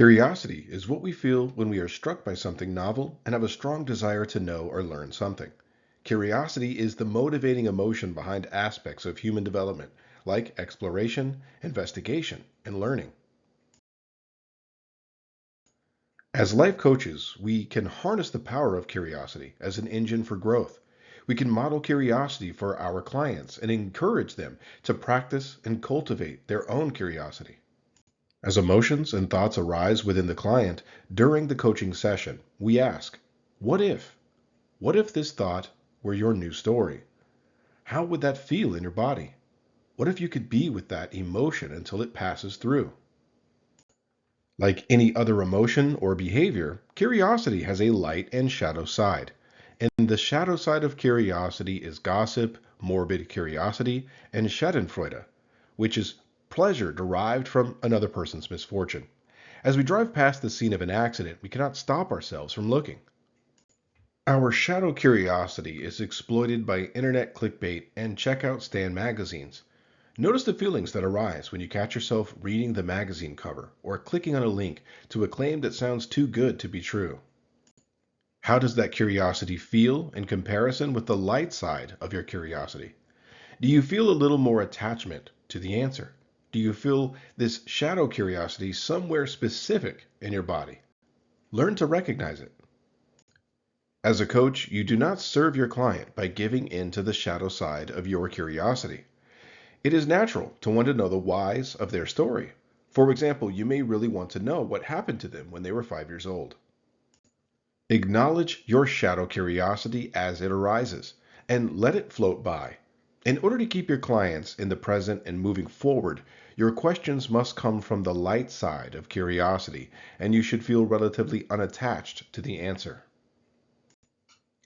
Curiosity is what we feel when we are struck by something novel and have a strong desire to know or learn something. Curiosity is the motivating emotion behind aspects of human development, like exploration, investigation, and learning. As life coaches, we can harness the power of curiosity as an engine for growth. We can model curiosity for our clients and encourage them to practice and cultivate their own curiosity. As emotions and thoughts arise within the client during the coaching session, we ask, what if? What if this thought were your new story? How would that feel in your body? What if you could be with that emotion until it passes through? Like any other emotion or behavior, curiosity has a light and shadow side. And the shadow side of curiosity is gossip, morbid curiosity, and schadenfreude, which is pleasure derived from another person's misfortune. As we drive past the scene of an accident, we cannot stop ourselves from looking. Our shadow curiosity is exploited by internet clickbait and checkout stand magazines. Notice the feelings that arise when you catch yourself reading the magazine cover or clicking on a link to a claim that sounds too good to be true. How does that curiosity feel in comparison with the light side of your curiosity? Do you feel a little more attachment to the answer? Do you feel this shadow curiosity somewhere specific in your body? Learn to recognize it. As a coach, you do not serve your client by giving in to the shadow side of your curiosity. It is natural to want to know the whys of their story. For example, you may really want to know what happened to them when they were 5 years old. Acknowledge your shadow curiosity as it arises and let it float by. In order to keep your clients in the present and moving forward, your questions must come from the light side of curiosity, and you should feel relatively unattached to the answer.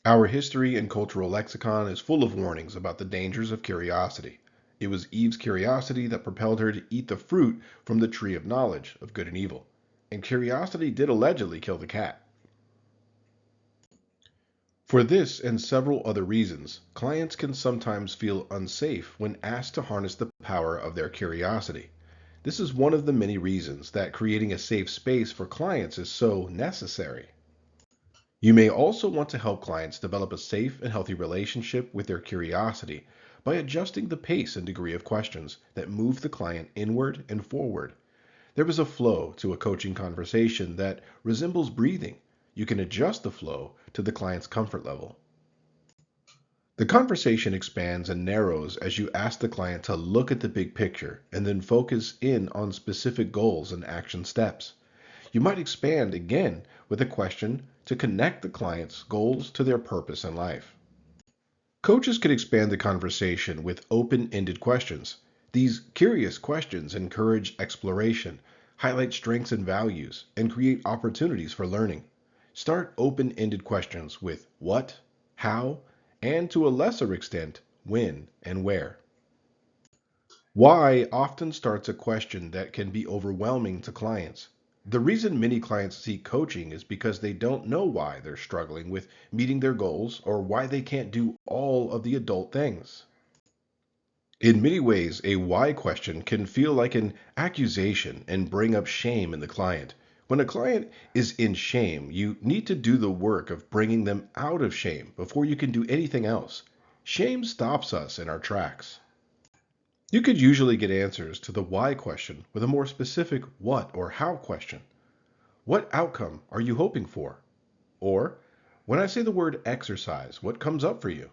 Our history and cultural lexicon is full of warnings about the dangers of curiosity. It was Eve's curiosity that propelled her to eat the fruit from the tree of knowledge of good and evil. And curiosity did allegedly kill the cat. For this and several other reasons, clients can sometimes feel unsafe when asked to harness the power of their curiosity. This is one of the many reasons that creating a safe space for clients is so necessary. You may also want to help clients develop a safe and healthy relationship with their curiosity by adjusting the pace and degree of questions that move the client inward and forward. There is a flow to a coaching conversation that resembles breathing. You can adjust the flow to the client's comfort level. The conversation expands and narrows as you ask the client to look at the big picture and then focus in on specific goals and action steps. You might expand again with a question to connect the client's goals to their purpose in life. Coaches can expand the conversation with open-ended questions. These curious questions encourage exploration, highlight strengths and values, and create opportunities for learning. Start open-ended questions with what, how, and to a lesser extent, when and where. Why often starts a question that can be overwhelming to clients. The reason many clients seek coaching is because they don't know why they're struggling with meeting their goals or why they can't do all of the adult things. In many ways, a why question can feel like an accusation and bring up shame in the client. When a client is in shame, you need to do the work of bringing them out of shame before you can do anything else. Shame stops us in our tracks. You could usually get answers to the why question with a more specific what or how question. What outcome are you hoping for? Or, when I say the word exercise, what comes up for you?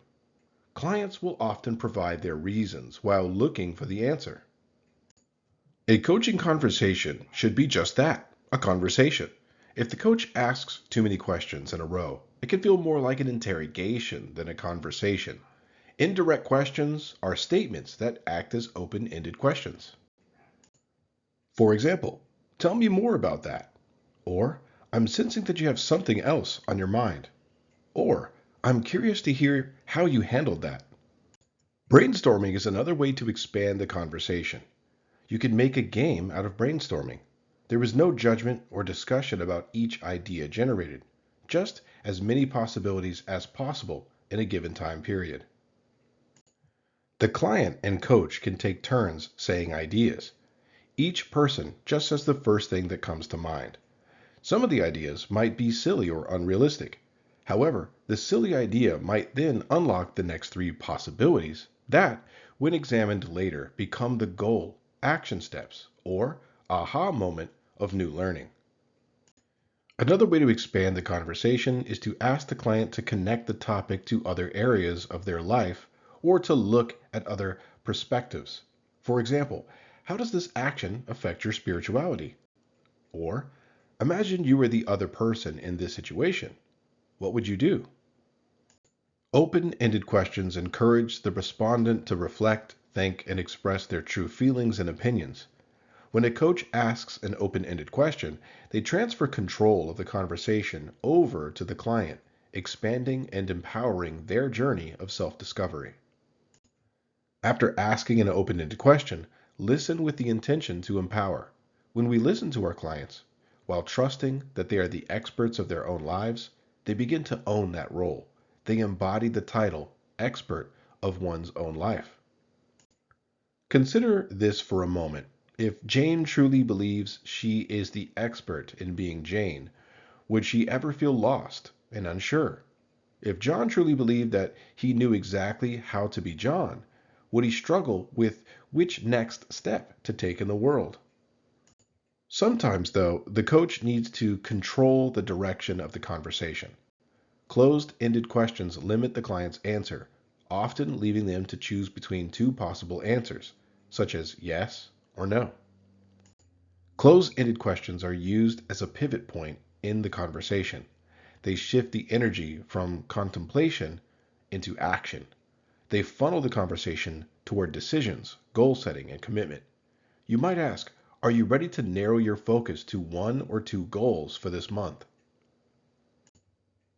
Clients will often provide their reasons while looking for the answer. A coaching conversation should be just that, a conversation. If the coach asks too many questions in a row, it can feel more like an interrogation than a conversation. Indirect questions are statements that act as open-ended questions. For example, tell me more about that. Or, I'm sensing that you have something else on your mind. Or, I'm curious to hear how you handled that. Brainstorming is another way to expand the conversation. You can make a game out of brainstorming. There is no judgment or discussion about each idea generated, just as many possibilities as possible in a given time period. The client and coach can take turns saying ideas. Each person just says the first thing that comes to mind. Some of the ideas might be silly or unrealistic. However, the silly idea might then unlock the next three possibilities that, when examined later, become the goal, action steps, or aha moment of new learning. Another way to expand the conversation is to ask the client to connect the topic to other areas of their life or to look at other perspectives. For example, how does this action affect your spirituality? Or, imagine you were the other person in this situation. What would you do? Open-ended questions encourage the respondent to reflect, think, and express their true feelings and opinions. When a coach asks an open-ended question, they transfer control of the conversation over to the client, expanding and empowering their journey of self-discovery. After asking an open-ended question, listen with the intention to empower. When we listen to our clients, while trusting that they are the experts of their own lives, they begin to own that role. They embody the title, expert of one's own life. Consider this for a moment. If Jane truly believes she is the expert in being Jane, would she ever feel lost and unsure? If John truly believed that he knew exactly how to be John, would he struggle with which next step to take in the world? Sometimes, though, the coach needs to control the direction of the conversation. Closed-ended questions limit the client's answer, often leaving them to choose between two possible answers, such as yes or no. Closed-ended questions are used as a pivot point in the conversation. They shift the energy from contemplation into action. They funnel the conversation toward decisions, goal setting, and commitment. You might ask, are you ready to narrow your focus to one or two goals for this month?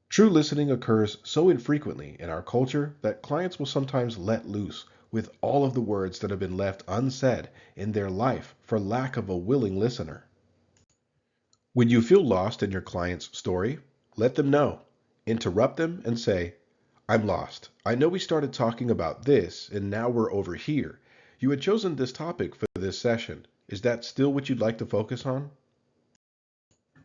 True listening occurs so infrequently in our culture that clients will sometimes let loose with all of the words that have been left unsaid in their life for lack of a willing listener. When you feel lost in your client's story, let them know. Interrupt them and say, I'm lost. I know we started talking about this and now we're over here. You had chosen this topic for this session. Is that still what you'd like to focus on?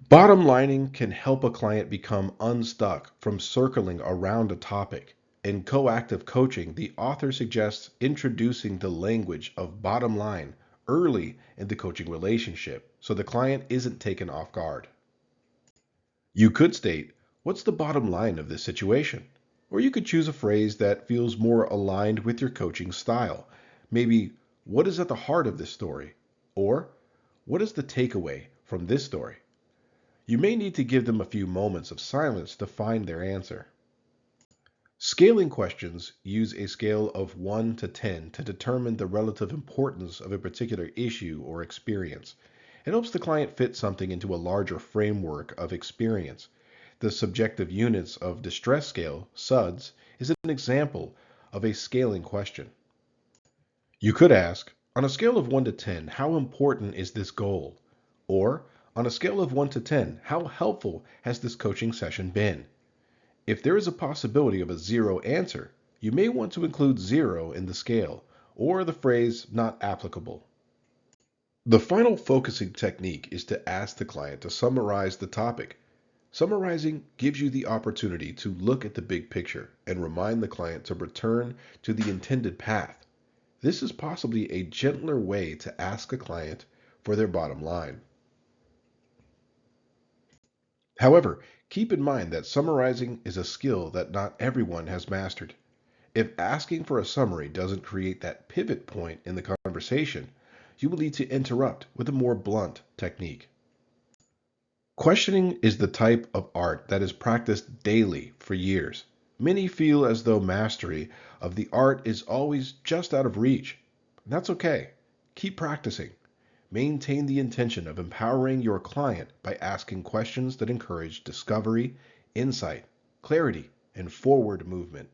Bottom lining can help a client become unstuck from circling around a topic. In coactive coaching, the author suggests introducing the language of bottom line early in the coaching relationship so the client isn't taken off guard. You could state, what's the bottom line of this situation? Or you could choose a phrase that feels more aligned with your coaching style. Maybe, what is at the heart of this story? Or, what is the takeaway from this story? You may need to give them a few moments of silence to find their answer. Scaling questions use a scale of 1 to 10 to determine the relative importance of a particular issue or experience. It helps the client fit something into a larger framework of experience. The subjective units of distress scale, SUDS, is an example of a scaling question. You could ask, on a scale of 1 to 10, how important is this goal? Or, on a scale of 1 to 10, how helpful has this coaching session been? If there is a possibility of a zero answer, you may want to include zero in the scale, or the phrase not applicable. The final focusing technique is to ask the client to summarize the topic. Summarizing gives you the opportunity to look at the big picture and remind the client to return to the intended path. This is possibly a gentler way to ask a client for their bottom line. However, keep in mind that summarizing is a skill that not everyone has mastered. If asking for a summary doesn't create that pivot point in the conversation, you will need to interrupt with a more blunt technique. Questioning is the type of art that is practiced daily for years. Many feel as though mastery of the art is always just out of reach. That's okay. Keep practicing. Maintain the intention of empowering your client by asking questions that encourage discovery, insight, clarity, and forward movement.